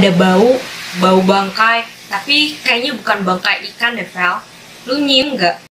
Ada bau bangkai, tapi kayaknya bukan bangkai ikan deh, Vel. Lu nyium nggak?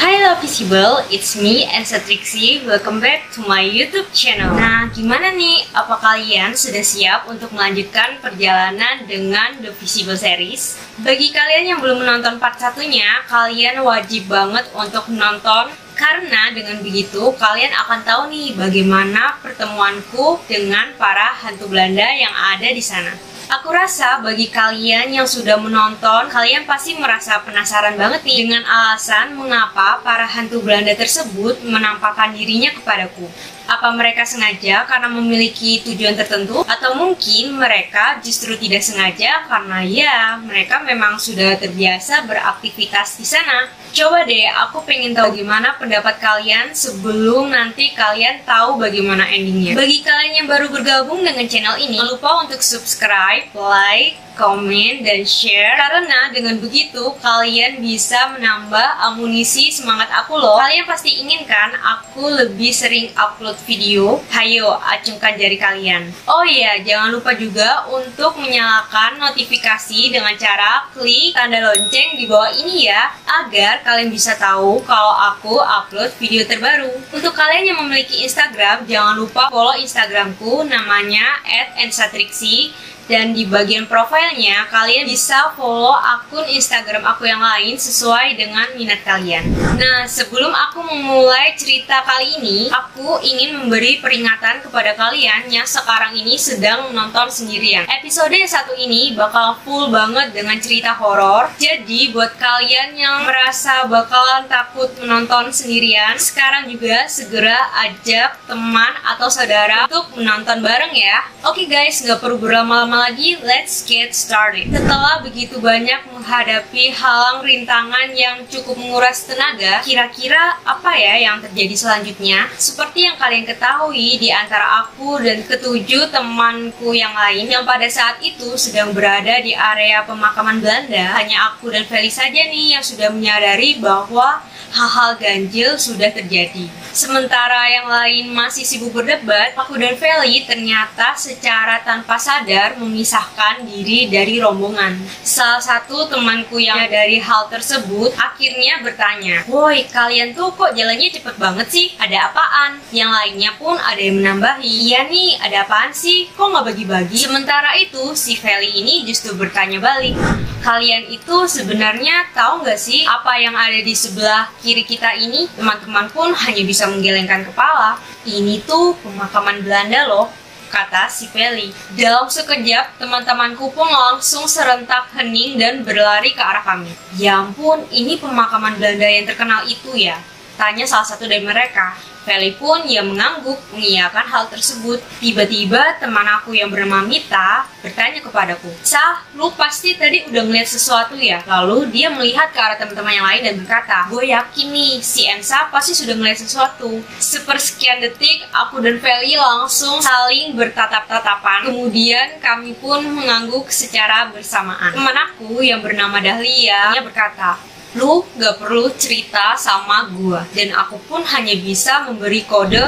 Hello Visible, it's me Ensa Trixie. Welcome back to my YouTube channel. Nah, gimana nih? Apa kalian sudah siap untuk melanjutkan perjalanan dengan The Visible series? Bagi kalian yang belum menonton part satunya, kalian wajib banget untuk nonton. Karena dengan begitu, kalian akan tahu nih bagaimana pertemuanku dengan para hantu Belanda yang ada di sana. Aku rasa bagi kalian yang sudah menonton, kalian pasti merasa penasaran banget nih dengan alasan mengapa para hantu Belanda tersebut menampakkan dirinya kepadaku. Apa mereka sengaja karena memiliki tujuan tertentu? Atau mungkin mereka justru tidak sengaja karena ya mereka memang sudah terbiasa beraktivitas di sana. Coba deh, aku pengen tahu gimana pendapat kalian sebelum nanti kalian tahu bagaimana endingnya. Bagi kalian yang baru bergabung dengan channel ini, jangan lupa untuk subscribe, like, komen, dan share. Karena dengan begitu kalian bisa menambah amunisi semangat aku loh. Kalian pasti ingin kan aku lebih sering upload video? Hayo, acungkan jari kalian. Oh iya, jangan lupa juga untuk menyalakan notifikasi dengan cara klik tanda lonceng di bawah ini ya, agar kalian bisa tahu kalau aku upload video terbaru. Untuk kalian yang memiliki Instagram, jangan lupa follow Instagramku, namanya @ensatrixie. Dan di bagian profilnya, kalian bisa follow akun Instagram aku yang lain sesuai dengan minat kalian. Nah, sebelum aku memulai cerita kali ini, aku ingin memberi peringatan kepada kalian yang sekarang ini sedang menonton sendirian. Episode yang satu ini bakal full banget dengan cerita horor. Jadi, buat kalian yang merasa bakalan takut menonton sendirian, sekarang juga segera ajak teman atau saudara untuk menonton bareng ya. Oke guys, nggak perlu berlama-lama lagi, let's get started. Setelah begitu banyak menghadapi halang rintangan yang cukup menguras tenaga, kira-kira apa ya yang terjadi selanjutnya? Seperti yang kalian ketahui, di antara aku dan ketujuh temanku yang lain yang pada saat itu sedang berada di area pemakaman Belanda, hanya aku dan Feli saja nih yang sudah menyadari bahwa hal-hal ganjil sudah terjadi. Sementara yang lain masih sibuk berdebat, aku dan Feli ternyata secara tanpa sadar memisahkan diri dari rombongan. Salah satu temanku yang dari hal tersebut akhirnya bertanya, "Woi, kalian tuh kok jalannya cepet banget sih? Ada apaan?" Yang lainnya pun ada yang menambahi, "Iya nih, ada apaan sih? Kok nggak bagi-bagi?" Sementara itu, si Feli ini justru bertanya balik, "Kalian itu sebenarnya tahu nggak sih apa yang ada di sebelah kiri kita ini?" Teman-teman pun hanya bisa menggelengkan kepala. "Ini tuh pemakaman Belanda loh," kata si Feli. Dalam sekejap, teman-temanku pun langsung serentak hening dan berlari ke arah kami. "Ya ampun, ini pemakaman Belanda yang terkenal itu ya?" tanya salah satu dari mereka. Feli pun yang mengangguk mengiyakan hal tersebut. Tiba-tiba teman aku yang bernama Mita bertanya kepadaku, "Sah, lu pasti tadi udah ngeliat sesuatu ya?" Lalu dia melihat ke arah teman-teman yang lain dan berkata, "Gue yakin nih, si Ensa pasti sudah ngeliat sesuatu." Sepersekian detik, aku dan Feli langsung saling bertatap-tatapan. Kemudian kami pun mengangguk secara bersamaan. Teman aku yang bernama Dahlia berkata, Lu gak perlu cerita sama gua, dan aku pun hanya bisa memberi kode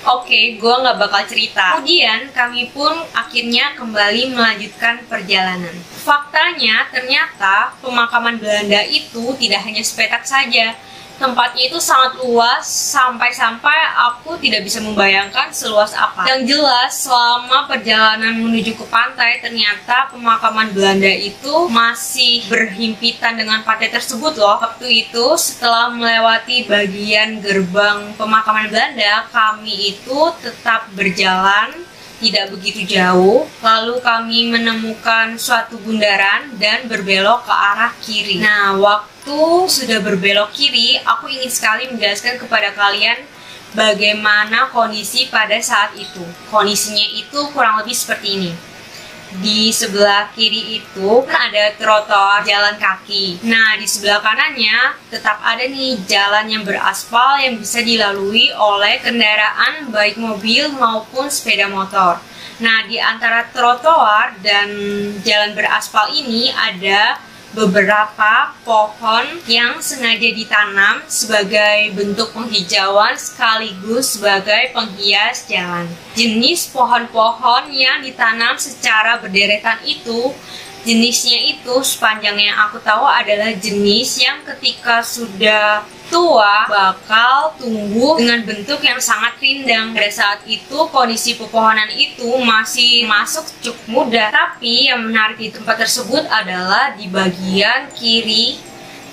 oke, gue gak bakal cerita. Kemudian kami pun akhirnya kembali melanjutkan perjalanan. Faktanya ternyata pemakaman Belanda itu tidak hanya sepetak saja. Tempatnya itu sangat luas, sampai-sampai aku tidak bisa membayangkan seluas apa. Yang jelas, selama perjalanan menuju ke pantai, ternyata pemakaman Belanda itu masih berhimpitan dengan pantai tersebut loh. Waktu itu, setelah melewati bagian gerbang pemakaman Belanda, kami itu tetap berjalan tidak begitu jauh, lalu kami menemukan suatu bundaran dan berbelok ke arah kiri. Nah, waktu sudah berbelok kiri, aku ingin sekali menjelaskan kepada kalian bagaimana kondisi pada saat itu. Kondisinya itu kurang lebih seperti ini. Di sebelah kiri itu kan ada trotoar jalan kaki. Nah, di sebelah kanannya tetap ada nih jalan yang beraspal yang bisa dilalui oleh kendaraan baik mobil maupun sepeda motor. Nah, di antara trotoar dan jalan beraspal ini ada beberapa pohon yang sengaja ditanam sebagai bentuk penghijauan sekaligus sebagai penghias jalan. Jenis pohon-pohon yang ditanam secara berderetan itu, jenisnya itu sepanjang yang aku tahu adalah jenis yang ketika sudah tua bakal tumbuh dengan bentuk yang sangat rindang. Pada saat itu kondisi pepohonan itu masih masuk cukup muda. Tapi yang menarik di tempat tersebut adalah di bagian kiri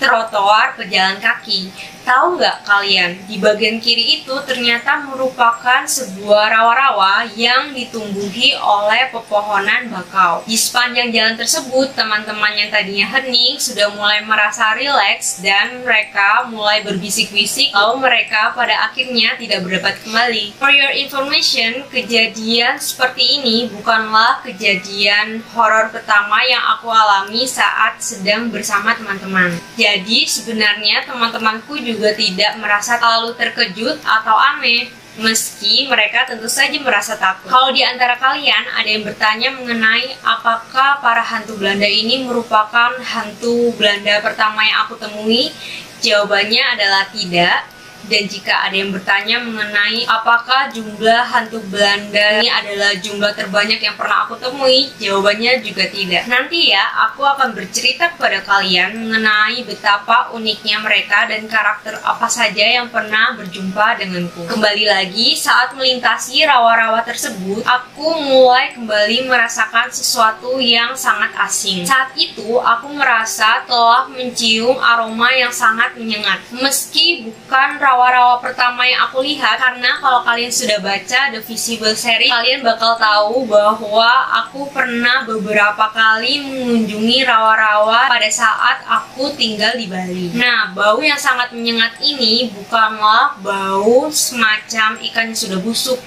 trotoar pejalan kaki. Tahu nggak kalian, di bagian kiri itu ternyata merupakan sebuah rawa-rawa yang ditumbuhi oleh pepohonan bakau. Di sepanjang jalan tersebut, teman-teman yang tadinya hening sudah mulai merasa rileks dan mereka mulai berbisik-bisik, lalu mereka pada akhirnya tidak berdebat kembali. For your information, kejadian seperti ini bukanlah kejadian horor pertama yang aku alami saat sedang bersama teman-teman. Jadi sebenarnya teman-temanku juga tidak merasa terlalu terkejut atau aneh, meski mereka tentu saja merasa takut. Kalau di antara kalian ada yang bertanya mengenai apakah para hantu Belanda ini merupakan hantu Belanda pertama yang aku temui, jawabannya adalah tidak. Dan jika ada yang bertanya mengenai apakah jumlah hantu Belanda ini adalah jumlah terbanyak yang pernah aku temui, jawabannya juga tidak. Nanti ya, aku akan bercerita kepada kalian mengenai betapa uniknya mereka dan karakter apa saja yang pernah berjumpa denganku. Kembali lagi, saat melintasi rawa-rawa tersebut, aku mulai kembali merasakan sesuatu yang sangat asing. Saat itu, aku merasa telah mencium aroma yang sangat menyengat. Meski bukan rawa-rawa pertama yang aku lihat, karena kalau kalian sudah baca The Visible series, kalian bakal tahu bahwa aku pernah beberapa kali mengunjungi rawa-rawa pada saat aku tinggal di Bali. Nah, bau yang sangat menyengat ini bukanlah bau semacam ikan yang sudah busuk.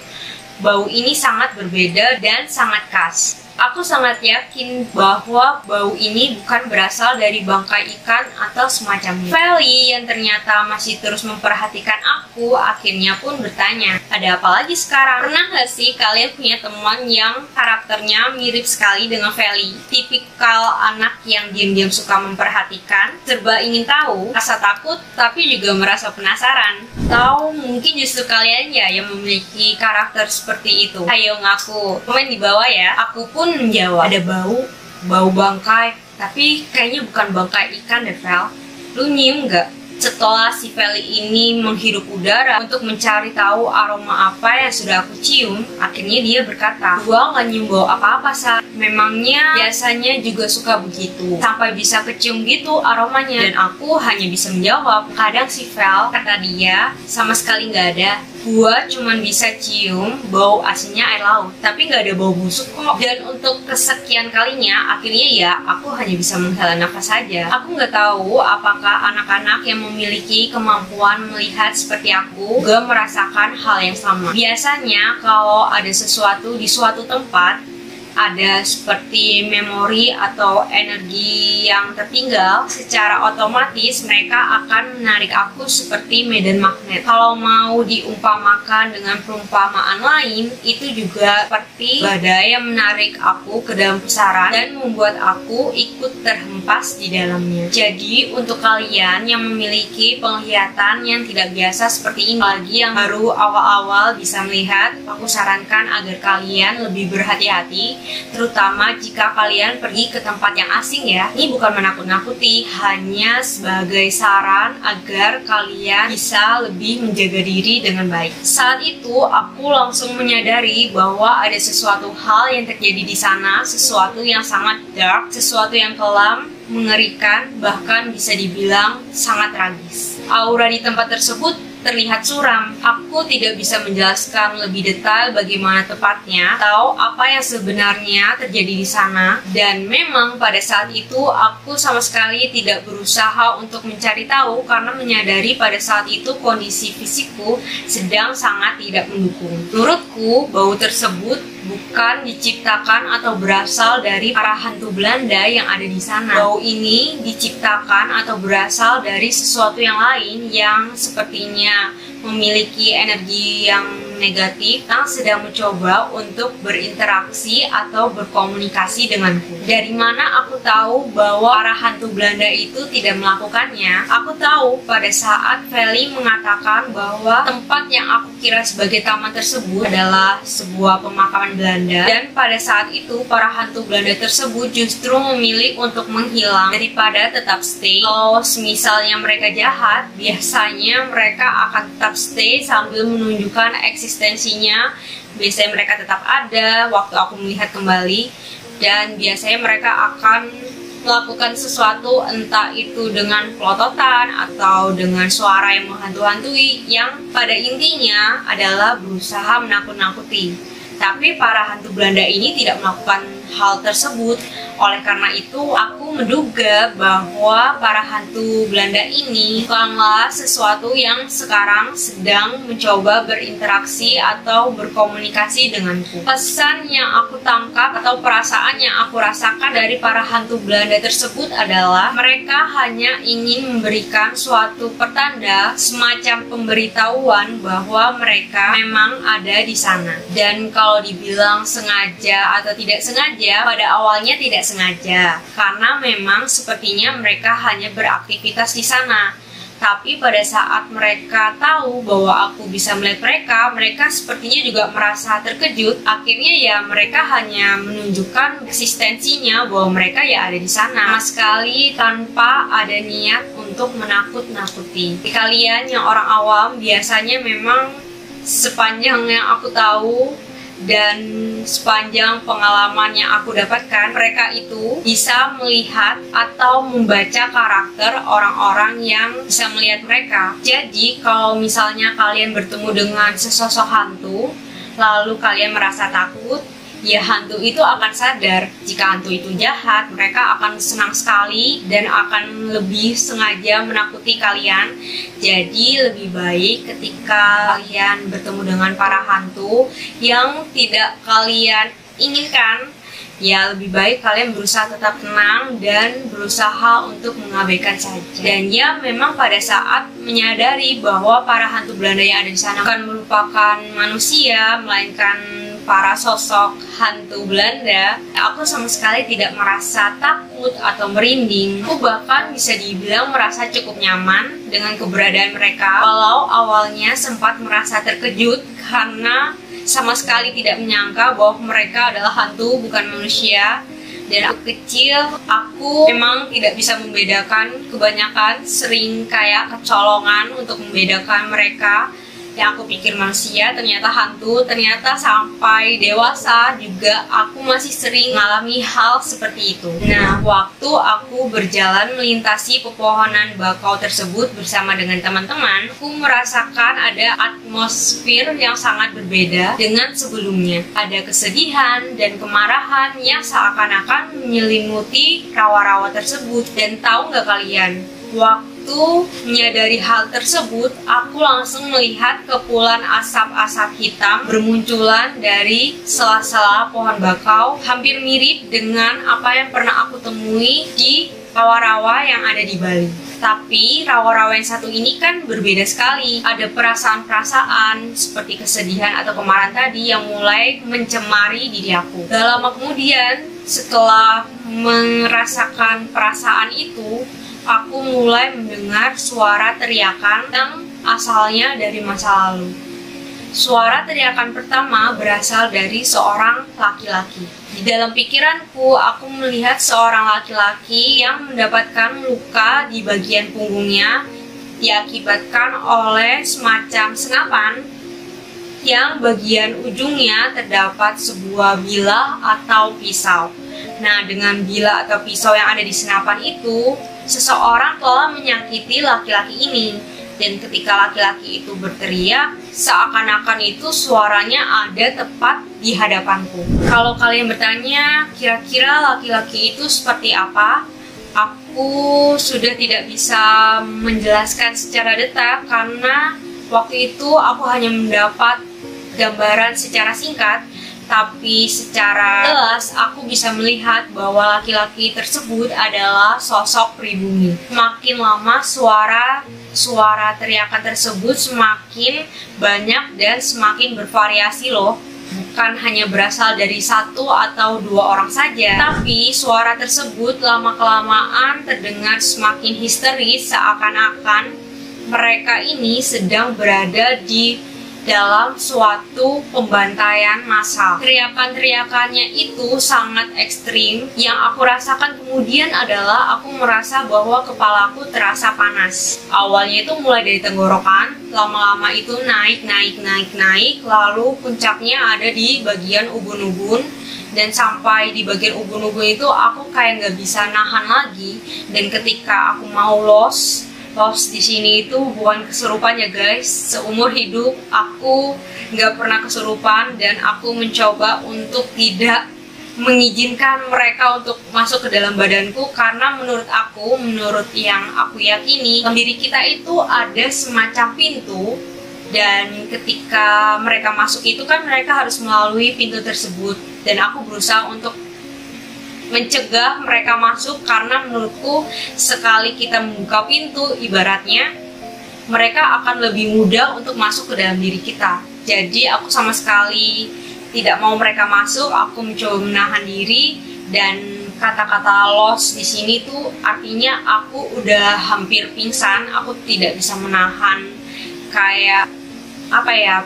Bau ini sangat berbeda dan sangat khas. Aku sangat yakin bahwa bau ini bukan berasal dari bangkai ikan atau semacamnya. Feli yang ternyata masih terus memperhatikan aku akhirnya pun bertanya, ada apa lagi sekarang? Pernah gak sih kalian punya teman yang karakternya mirip sekali dengan Feli? Tipikal anak yang diam-diam suka memperhatikan, serba ingin tahu, rasa takut, tapi juga merasa penasaran. Atau mungkin justru kalian ya yang memiliki karakter seperti itu. Ayo ngaku, komen di bawah ya. Aku pun menjawab, ada bau bangkai, tapi kayaknya bukan bangkai ikan deh, Vel. Lu nyium nggak? Setelah si Feli ini menghirup udara untuk mencari tahu aroma apa yang sudah aku cium, akhirnya dia berkata, gua nggak nyium bau apa-apa, Sa. Memangnya biasanya juga suka begitu, sampai bisa kecium gitu aromanya. Dan aku hanya bisa menjawab, kadang si Vel, kata dia, sama sekali nggak ada. Gua cuman bisa cium bau asinnya air laut, tapi nggak ada bau busuk kok. Dan untuk kesekian kalinya, akhirnya ya aku hanya bisa menghela nafas saja. Aku nggak tahu apakah anak-anak yang memiliki kemampuan melihat seperti aku juga merasakan hal yang sama. Biasanya kalau ada sesuatu di suatu tempat, ada seperti memori atau energi yang tertinggal, secara otomatis mereka akan menarik aku seperti medan magnet. Kalau mau diumpamakan dengan perumpamaan lain, itu juga seperti badai yang menarik aku ke dalam pusaran dan membuat aku ikut terhempas di dalamnya. Jadi untuk kalian yang memiliki penglihatan yang tidak biasa seperti ini, lagi yang baru awal-awal bisa melihat, aku sarankan agar kalian lebih berhati-hati, terutama jika kalian pergi ke tempat yang asing ya. Ini bukan menakut-nakuti, hanya sebagai saran agar kalian bisa lebih menjaga diri dengan baik. Saat itu aku langsung menyadari bahwa ada sesuatu hal yang terjadi di sana, sesuatu yang sangat dark, sesuatu yang kelam, mengerikan, bahkan bisa dibilang sangat tragis. Aura di tempat tersebut terlihat suram. Aku tidak bisa menjelaskan lebih detail bagaimana tepatnya atau apa yang sebenarnya terjadi di sana. Dan memang pada saat itu aku sama sekali tidak berusaha untuk mencari tahu karena menyadari pada saat itu kondisi fisikku sedang sangat tidak mendukung. Menurutku, bau tersebut bukan diciptakan atau berasal dari para hantu Belanda yang ada di sana. Bau ini diciptakan atau berasal dari sesuatu yang lain yang sepertinya memiliki energi yang negatif yang sedang mencoba untuk berinteraksi atau berkomunikasi denganku. Dari mana aku tahu bahwa para hantu Belanda itu tidak melakukannya? Aku tahu pada saat Feli mengatakan bahwa tempat yang aku kira sebagai taman tersebut adalah sebuah pemakaman Belanda, dan pada saat itu para hantu Belanda tersebut justru memilih untuk menghilang daripada tetap stay. Kalau misalnya mereka jahat, biasanya mereka akan tetap stay sambil menunjukkan eksistensinya. Biasanya mereka tetap ada waktu aku melihat kembali, dan biasanya mereka akan melakukan sesuatu, entah itu dengan pelototan atau dengan suara yang menghantu-hantui, yang pada intinya adalah berusaha menakut-nakuti. Tapi para hantu Belanda ini tidak melakukan hal tersebut. Oleh karena itu, aku menduga bahwa para hantu Belanda ini bukanlah sesuatu yang sekarang sedang mencoba berinteraksi atau berkomunikasi denganku. Pesan yang aku tangkap atau perasaan yang aku rasakan dari para hantu Belanda tersebut adalah mereka hanya ingin memberikan suatu pertanda, semacam pemberitahuan bahwa mereka memang ada di sana. Dan kalau dibilang sengaja atau tidak sengaja, pada awalnya tidak sengaja, karena memang sepertinya mereka hanya beraktivitas di sana. Tapi pada saat mereka tahu bahwa aku bisa melihat mereka, mereka sepertinya juga merasa terkejut. Akhirnya ya mereka hanya menunjukkan eksistensinya bahwa mereka ya ada di sana, sama sekali tanpa ada niat untuk menakut-nakuti. Kalian yang orang awam biasanya memang sepanjang yang aku tahu dan sepanjang pengalaman yang aku dapatkan, mereka itu bisa melihat atau membaca karakter orang-orang yang bisa melihat mereka. Jadi kalau misalnya kalian bertemu dengan sesosok hantu, lalu kalian merasa takut, ya hantu itu akan sadar jika hantu itu jahat. Mereka akan senang sekali dan akan lebih sengaja menakuti kalian. Jadi lebih baik ketika kalian bertemu dengan para hantu yang tidak kalian inginkan, ya lebih baik kalian berusaha tetap tenang dan berusaha untuk mengabaikan saja. Dan ya memang pada saat menyadari bahwa para hantu Belanda yang ada di sana bukan merupakan manusia, melainkan para sosok hantu Belanda, aku sama sekali tidak merasa takut atau merinding. Aku bahkan bisa dibilang merasa cukup nyaman dengan keberadaan mereka, walau awalnya sempat merasa terkejut karena sama sekali tidak menyangka bahwa mereka adalah hantu, bukan manusia. Dan aku kecil, aku memang tidak bisa membedakan, kebanyakan sering kayak kecolongan untuk membedakan mereka. Yang aku pikir manusia, ternyata hantu. Ternyata sampai dewasa juga aku masih sering mengalami hal seperti itu. Nah, waktu aku berjalan melintasi pepohonan bakau tersebut bersama dengan teman-teman, aku merasakan ada atmosfer yang sangat berbeda dengan sebelumnya. Ada kesedihan dan kemarahan yang seakan-akan menyelimuti rawa-rawa tersebut. Dan tahu nggak kalian, waktu waktu menyadari hal tersebut, aku langsung melihat kepulan asap-asap hitam bermunculan dari sela-sela pohon bakau, hampir mirip dengan apa yang pernah aku temui di rawa-rawa yang ada di Bali. Tapi rawa-rawa yang satu ini kan berbeda sekali. Ada perasaan-perasaan seperti kesedihan atau kemarahan tadi yang mulai mencemari diri aku. Gak lama kemudian, setelah merasakan perasaan itu, aku mulai mendengar suara teriakan yang asalnya dari masa lalu. Suara teriakan pertama berasal dari seorang laki-laki. Di dalam pikiranku, aku melihat seorang laki-laki yang mendapatkan luka di bagian punggungnya diakibatkan oleh semacam senapan yang bagian ujungnya terdapat sebuah bilah atau pisau. Nah, dengan bilah atau pisau yang ada di senapan itu, seseorang telah menyakiti laki-laki ini. Dan ketika laki-laki itu berteriak, seakan-akan itu suaranya ada tepat di hadapanku. Kalau kalian bertanya, kira-kira laki-laki itu seperti apa? Aku sudah tidak bisa menjelaskan secara detail karena waktu itu aku hanya mendapat gambaran secara singkat. Tapi secara jelas aku bisa melihat bahwa laki-laki tersebut adalah sosok pribumi. Makin lama suara teriakan tersebut semakin banyak dan semakin bervariasi loh. Bukan hanya berasal dari satu atau dua orang saja, tapi suara tersebut lama-kelamaan terdengar semakin histeris, seakan-akan mereka ini sedang berada di dalam suatu pembantaian massal. Teriakan-teriakannya itu sangat ekstrim. Yang aku rasakan kemudian adalah aku merasa bahwa kepalaku terasa panas. Awalnya itu mulai dari tenggorokan, lama-lama itu naik, lalu puncaknya ada di bagian ubun-ubun. Dan sampai di bagian ubun-ubun itu aku kayak nggak bisa nahan lagi. Dan ketika aku mau los di sini itu bukan kesurupan ya guys. Seumur hidup aku nggak pernah kesurupan dan aku mencoba untuk tidak mengizinkan mereka untuk masuk ke dalam badanku karena menurut yang aku yakini diri kita itu ada semacam pintu dan ketika mereka masuk itu kan mereka harus melalui pintu tersebut dan aku berusaha untuk mencegah mereka masuk karena menurutku sekali kita membuka pintu ibaratnya mereka akan lebih mudah untuk masuk ke dalam diri kita. Jadi aku sama sekali tidak mau mereka masuk, aku mencoba menahan diri dan kata-kata los di sini tuh artinya aku udah hampir pingsan, aku tidak bisa menahan kayak apa ya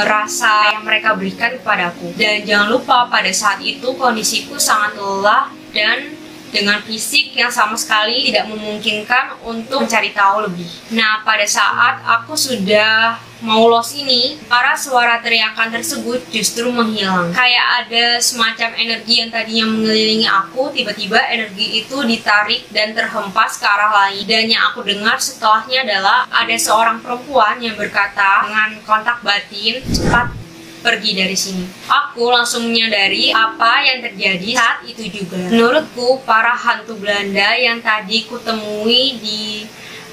rasa yang mereka berikan kepadaku. Dan jangan lupa pada saat itu kondisiku sangat lelah dan dengan fisik yang sama sekali tidak memungkinkan untuk mencari tahu lebih. Nah, pada saat aku sudah mau los ini, para suara teriakan tersebut justru menghilang. Kayak ada semacam energi yang tadinya mengelilingi aku, tiba-tiba energi itu ditarik dan terhempas ke arah lain. Dan yang aku dengar setelahnya adalah ada seorang perempuan yang berkata dengan kontak batin, "Cepat pergi dari sini." Aku langsung menyadari apa yang terjadi saat itu juga. Menurutku, para hantu Belanda yang tadi kutemui di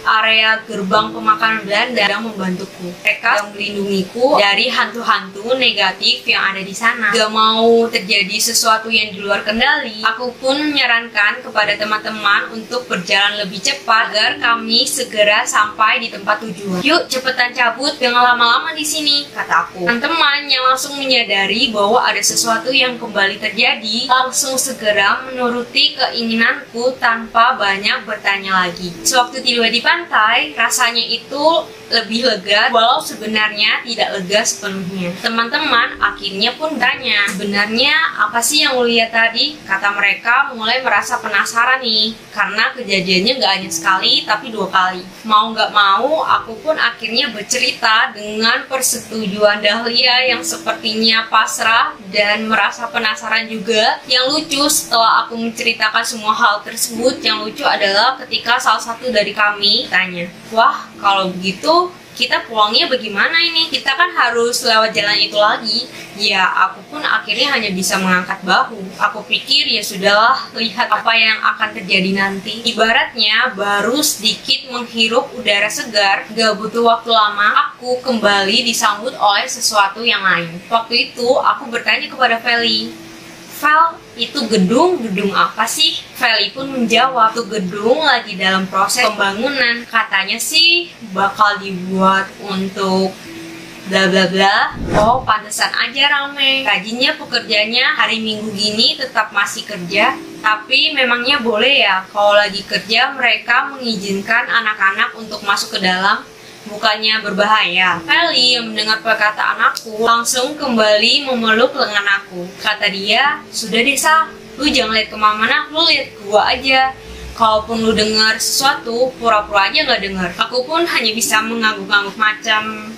area gerbang pemakaman Belanda yang membantuku. Mereka yang melindungiku dari hantu-hantu negatif yang ada di sana. Gak mau terjadi sesuatu yang di luar kendali, aku pun menyarankan kepada teman-teman untuk berjalan lebih cepat agar kami segera sampai di tempat tujuan. "Yuk, cepetan cabut, jangan lama-lama di sini," kata aku. Teman-teman yang langsung menyadari bahwa ada sesuatu yang kembali terjadi, langsung segera menuruti keinginanku tanpa banyak bertanya lagi. Sewaktu tiba di pantai, rasanya itu lebih lega, walau sebenarnya tidak lega sepenuhnya. Teman-teman akhirnya pun tanya, "Sebenarnya apa sih yang lu lihat tadi?" Kata mereka mulai merasa penasaran nih, karena kejadiannya gak hanya sekali, tapi 2 kali. Mau gak mau, aku pun akhirnya bercerita dengan persetujuan Dahlia yang sepertinya pasrah dan merasa penasaran juga. Yang lucu setelah aku menceritakan semua hal tersebut, yang lucu adalah ketika salah satu dari kami tanya, "Wah, kalau begitu kita pulangnya bagaimana ini? Kita kan harus lewat jalan itu lagi. Ya, aku pun akhirnya hanya bisa mengangkat bahu. Aku pikir ya sudahlah, lihat apa yang akan terjadi nanti. Ibaratnya baru sedikit menghirup udara segar, gak butuh waktu lama, aku kembali disambut oleh sesuatu yang lain. Waktu itu aku bertanya kepada Feli, "Vel, itu gedung apa sih?" Feli pun menjawab, "Itu gedung lagi dalam proses pembangunan. Katanya sih bakal dibuat untuk bla bla bla." Oh, pantesan aja rame. Rajinnya pekerjanya hari Minggu gini tetap masih kerja. Tapi memangnya boleh ya kalau lagi kerja mereka mengizinkan anak-anak untuk masuk ke dalam? Bukannya berbahaya? Feli yang mendengar perkataan aku langsung kembali memeluk lengan aku. Kata dia, "Sudah deh Sa, lu jangan lihat kemana-mana, lu lihat gua aja. Kalaupun lu dengar sesuatu, pura-pura aja nggak dengar." Aku pun hanya bisa mengangguk-angguk macam,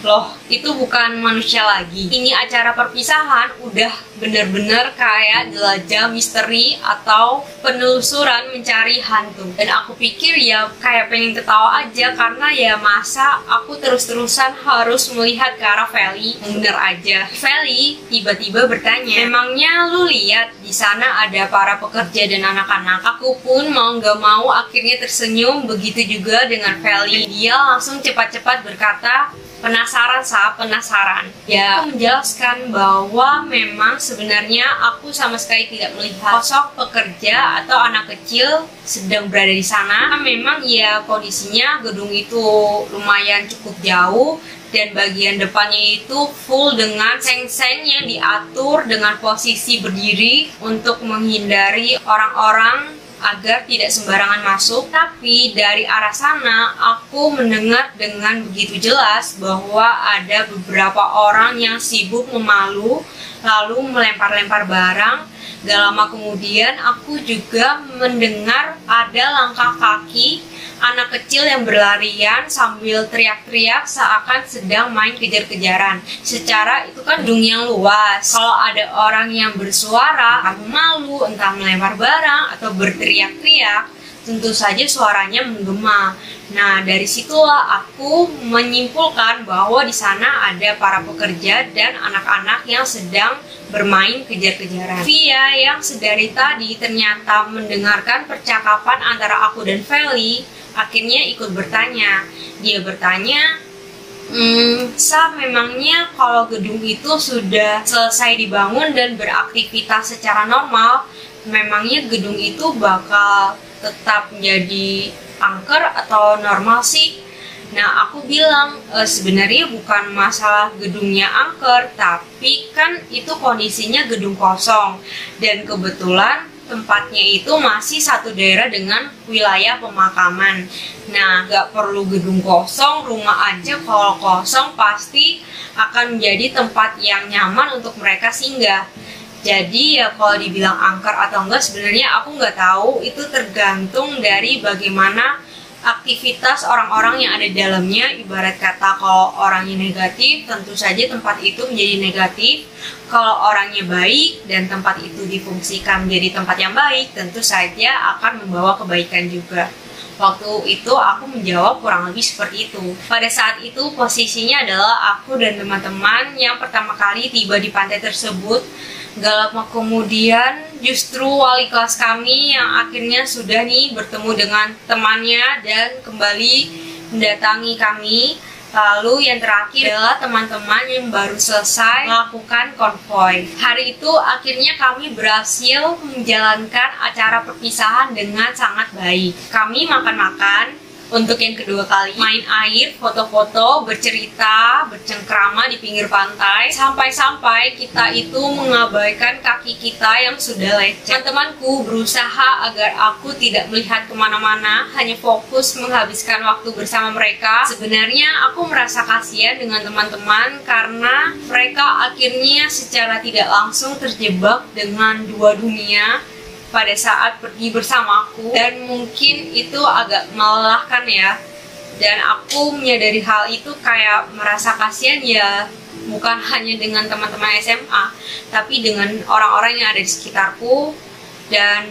loh, itu bukan manusia lagi. Ini acara perpisahan udah bener-bener kayak jelajah misteri atau penelusuran mencari hantu. Dan aku pikir ya kayak pengen ketawa aja karena ya masa aku terus-terusan harus melihat ke arah Feli. Bener aja. Feli tiba-tiba bertanya, "Memangnya lu lihat di sana ada para pekerja dan anak-anak?" Aku pun mau gak mau akhirnya tersenyum, begitu juga dengan Feli. Dia langsung cepat-cepat berkata, "Penasaran Sa, penasaran." Ya, aku menjelaskan bahwa memang sebenarnya aku sama sekali tidak melihat sosok pekerja atau anak kecil sedang berada di sana. Memang ya kondisinya gedung itu lumayan cukup jauh dan bagian depannya itu full dengan seng-seng yang diatur dengan posisi berdiri untuk menghindari orang-orang agar tidak sembarangan masuk. Tapi dari arah sana aku mendengar dengan begitu jelas bahwa ada beberapa orang yang sibuk memalu lalu melempar-lempar barang. Gak lama kemudian aku juga mendengar ada langkah kaki anak kecil yang berlarian sambil teriak-teriak seakan sedang main kejar-kejaran. Secara itu kan gedung yang luas. Kalau ada orang yang bersuara, entah malu, entah melempar barang, atau berteriak-teriak, tentu saja suaranya menggema. Nah, dari situlah aku menyimpulkan bahwa di sana ada para pekerja dan anak-anak yang sedang bermain kejar-kejaran. Via yang sedari tadi ternyata mendengarkan percakapan antara aku dan Feli, akhirnya ikut bertanya. Dia bertanya, "Sa, memangnya kalau gedung itu sudah selesai dibangun dan beraktivitas secara normal, memangnya gedung itu bakal tetap menjadi angker atau normal sih?" Nah, aku bilang sebenarnya bukan masalah gedungnya angker, tapi kan itu kondisinya gedung kosong dan kebetulan tempatnya itu masih satu daerah dengan wilayah pemakaman. Nah, gak perlu gedung kosong, rumah aja kalau kosong pasti akan menjadi tempat yang nyaman untuk mereka singgah. Jadi ya kalau dibilang angker atau enggak sebenarnya aku nggak tahu, itu tergantung dari bagaimana aktivitas orang-orang yang ada di dalamnya. Ibarat kata kalau orangnya negatif, tentu saja tempat itu menjadi negatif. Kalau orangnya baik dan tempat itu difungsikan menjadi tempat yang baik, tentu saja akan membawa kebaikan juga. Waktu itu aku menjawab kurang lebih seperti itu. Pada saat itu posisinya adalah aku dan teman-teman yang pertama kali tiba di pantai tersebut. Gak lama kemudian justru wali kelas kami yang akhirnya sudah nih bertemu dengan temannya dan kembali mendatangi kami. Lalu yang terakhir adalah teman-teman yang baru selesai melakukan konvoy. Hari itu akhirnya kami berhasil menjalankan acara perpisahan dengan sangat baik. Kami makan-makan untuk yang kedua kali, main air, foto-foto, bercerita, bercengkrama di pinggir pantai, sampai-sampai kita itu mengabaikan kaki kita yang sudah lecet. Teman-temanku berusaha agar aku tidak melihat kemana-mana, hanya fokus menghabiskan waktu bersama mereka. Sebenarnya aku merasa kasihan dengan teman-teman karena mereka akhirnya secara tidak langsung terjebak dengan dua dunia pada saat pergi bersamaku, dan mungkin itu agak melelahkan ya. Dan aku menyadari hal itu, kayak merasa kasihan ya, bukan hanya dengan teman-teman SMA, tapi dengan orang-orang yang ada di sekitarku. Dan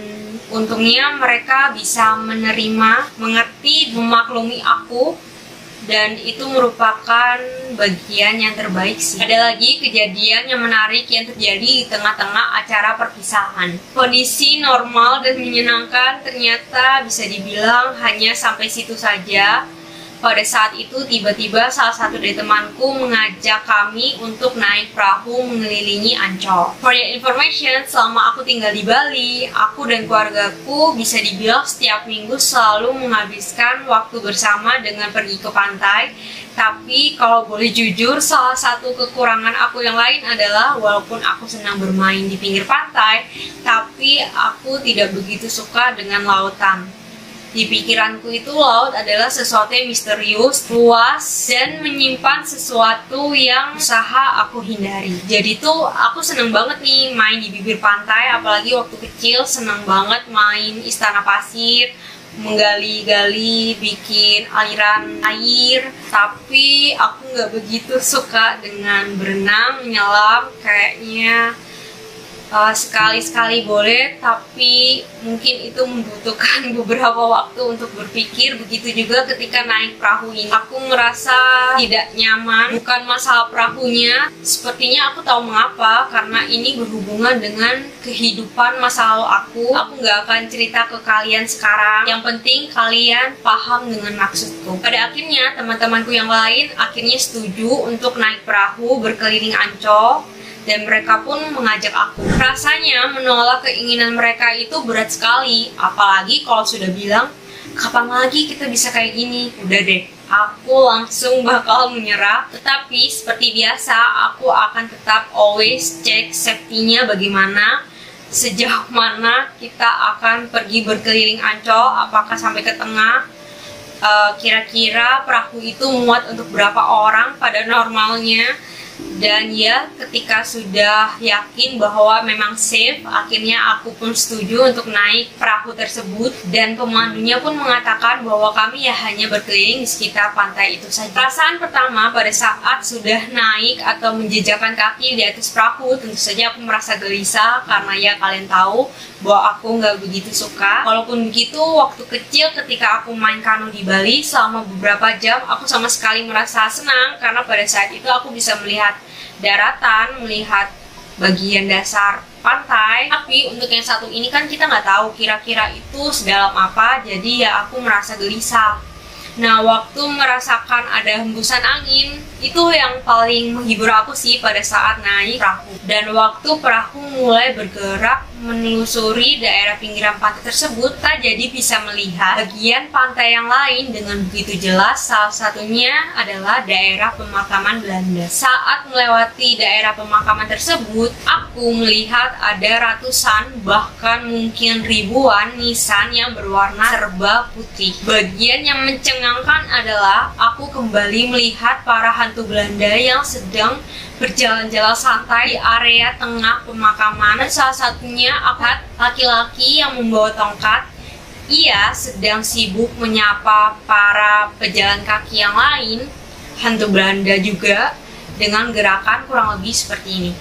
untungnya mereka bisa menerima, mengerti, memaklumi aku dan itu merupakan bagian yang terbaik sih. Ada lagi kejadian yang menarik yang terjadi di tengah-tengah acara perpisahan. Kondisi normal dan menyenangkan ternyata bisa dibilang hanya sampai situ saja. Pada saat itu tiba-tiba salah satu dari temanku mengajak kami untuk naik perahu mengelilingi Ancol. For your information, selama aku tinggal di Bali, aku dan keluargaku bisa dibilang setiap minggu selalu menghabiskan waktu bersama dengan pergi ke pantai. Tapi kalau boleh jujur, salah satu kekurangan aku yang lain adalah walaupun aku senang bermain di pinggir pantai, tapi aku tidak begitu suka dengan lautan. Di pikiranku itu laut adalah sesuatu yang misterius, luas, dan menyimpan sesuatu yang usaha aku hindari. Jadi tuh aku seneng banget nih main di bibir pantai, apalagi waktu kecil seneng banget main istana pasir, menggali-gali, bikin aliran air. Tapi aku nggak begitu suka dengan berenang, menyelam, kayaknya sekali-sekali boleh, tapi mungkin itu membutuhkan beberapa waktu untuk berpikir. Begitu juga ketika naik perahu ini, aku merasa tidak nyaman. Bukan masalah perahunya, sepertinya aku tahu mengapa, karena ini berhubungan dengan kehidupan masa lalu aku. Aku nggak akan cerita ke kalian sekarang, yang penting kalian paham dengan maksudku. Pada akhirnya teman-temanku yang lain akhirnya setuju untuk naik perahu berkeliling Ancol, dan mereka pun mengajak aku. Rasanya menolak keinginan mereka itu berat sekali, apalagi kalau sudah bilang, kapan lagi kita bisa kayak gini? Udah deh, aku langsung bakal menyerah. Tetapi seperti biasa, aku akan tetap always cek safety-nya bagaimana, sejauh mana kita akan pergi berkeliling Ancol, apakah sampai ke tengah, kira-kira perahu itu muat untuk berapa orang pada normalnya. Dan ya, ketika sudah yakin bahwa memang safe, akhirnya aku pun setuju untuk naik perahu tersebut. Dan pemandunya pun mengatakan bahwa kami ya hanya berkeliling di sekitar pantai itu saja. Perasaan pertama pada saat sudah naik atau menjejakkan kaki di atas perahu, tentu saja aku merasa gelisah, karena ya kalian tahu bahwa aku nggak begitu suka. Walaupun begitu, waktu kecil ketika aku main kano di Bali selama beberapa jam, aku sama sekali merasa senang, karena pada saat itu aku bisa melihat daratan, melihat bagian dasar pantai. Tapi untuk yang satu ini kan kita nggak tahu kira-kira itu sedalam apa, jadi ya aku merasa gelisah. Nah, waktu merasakan ada hembusan angin, itu yang paling menghibur aku sih pada saat naik perahu. Dan waktu perahu mulai bergerak menelusuri daerah pinggiran pantai tersebut, kita jadi bisa melihat bagian pantai yang lain dengan begitu jelas. Salah satunya adalah daerah pemakaman Belanda. Saat melewati daerah pemakaman tersebut, aku melihat ada ratusan, bahkan mungkin ribuan nisan yang berwarna serba putih. Bagian yang mencengangkan adalah aku kembali melihat para hantu Belanda yang sedang berjalan-jalan santai di area tengah pemakaman. Salah satunya lihat laki-laki yang membawa tongkat. Ia sedang sibuk menyapa para pejalan kaki yang lain, hantu Belanda juga, dengan gerakan kurang lebih seperti ini.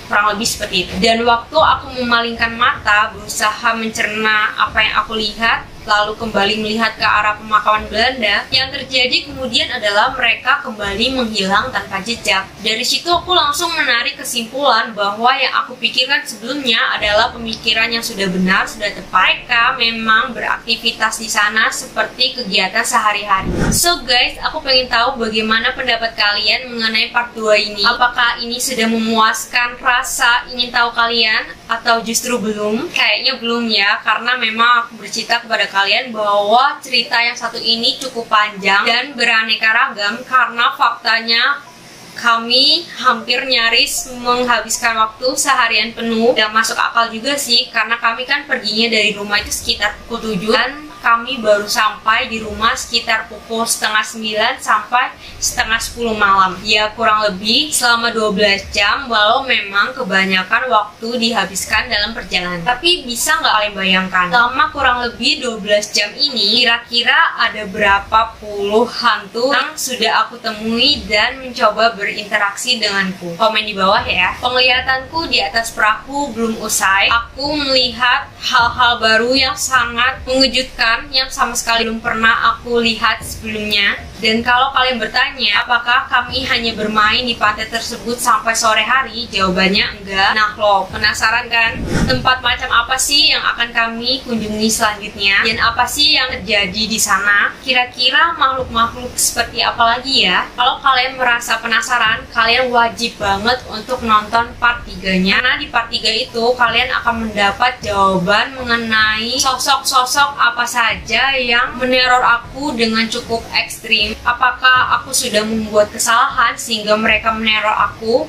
Kurang lebih seperti itu. Dan waktu aku memalingkan mata, berusaha mencerna apa yang aku lihat, lalu kembali melihat ke arah pemakaman Belanda, yang terjadi kemudian adalah mereka kembali menghilang tanpa jejak. Dari situ aku langsung menarik kesimpulan bahwa yang aku pikirkan sebelumnya adalah pemikiran yang sudah benar, sudah tepat. Mereka memang beraktivitas di sana seperti kegiatan sehari-hari. So guys, aku pengen tahu bagaimana pendapat kalian mengenai part 2 ini. Apakah ini sudah memuaskan rasa ingin tahu kalian atau justru belum? Kayaknya belum ya, karena memang aku bercerita kepada kalian bahwa cerita yang satu ini cukup panjang dan beraneka ragam, karena faktanya kami hampir nyaris menghabiskan waktu seharian penuh. Dan masuk akal juga sih, karena kami kan perginya dari rumah itu sekitar pukul 7 dan kami baru sampai di rumah sekitar pukul setengah 9 sampai setengah 10 malam. Ya kurang lebih selama 12 jam, walau memang kebanyakan waktu dihabiskan dalam perjalanan. Tapi bisa nggak kalian bayangkan, selama kurang lebih 12 jam ini, kira-kira ada berapa puluh hantu yang sudah aku temui dan mencoba berinteraksi denganku? Komen di bawah ya. Penglihatanku di atas perahu belum usai. Aku melihat hal-hal baru yang sangat mengejutkan penasaran yang sama sekali belum pernah aku lihat sebelumnya. Dan kalau kalian bertanya, apakah kami hanya bermain di pantai tersebut sampai sore hari? Jawabannya enggak. Nah lo, penasaran kan? Tempat macam apa sih yang akan kami kunjungi selanjutnya? Dan apa sih yang terjadi di sana? Kira-kira makhluk-makhluk seperti apa lagi ya? Kalau kalian merasa penasaran, kalian wajib banget untuk nonton part 3-nya. Karena di part 3 itu, kalian akan mendapat jawaban mengenai sosok-sosok apa saja yang meneror aku dengan cukup ekstrim. Apakah aku sudah membuat kesalahan sehingga mereka meneror aku?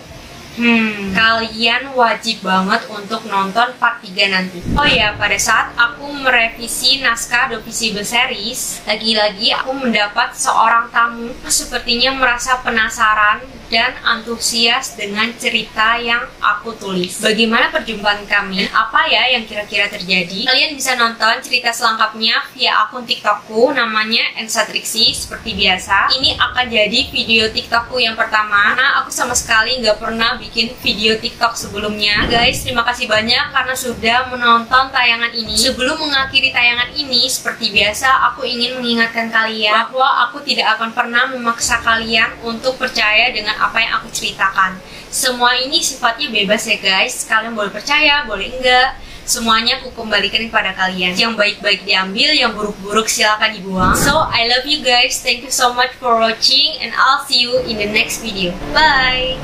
Kalian wajib banget untuk nonton part 3 nanti. Oh ya, pada saat aku merevisi naskah The Visible Series, lagi-lagi aku mendapat seorang tamu sepertinya merasa penasaran dan antusias dengan cerita yang aku tulis. Bagaimana perjumpaan kami? Apa ya yang kira-kira terjadi? Kalian bisa nonton cerita selengkapnya via akun TikTokku, namanya Ensatriksi seperti biasa. Ini akan jadi video TikTokku yang pertama. Nah, aku sama sekali nggak pernah bikin video TikTok sebelumnya. Guys, terima kasih banyak karena sudah menonton tayangan ini. Sebelum mengakhiri tayangan ini, seperti biasa, aku ingin mengingatkan kalian bahwa aku tidak akan pernah memaksa kalian untuk percaya dengan apa yang aku ceritakan. Semua ini sifatnya bebas ya guys. Kalian boleh percaya, boleh enggak. Semuanya aku kembalikan kepada kalian. Yang baik-baik diambil, yang buruk-buruk silakan dibuang. So, I love you guys. Thank you so much for watching and I'll see you in the next video. Bye!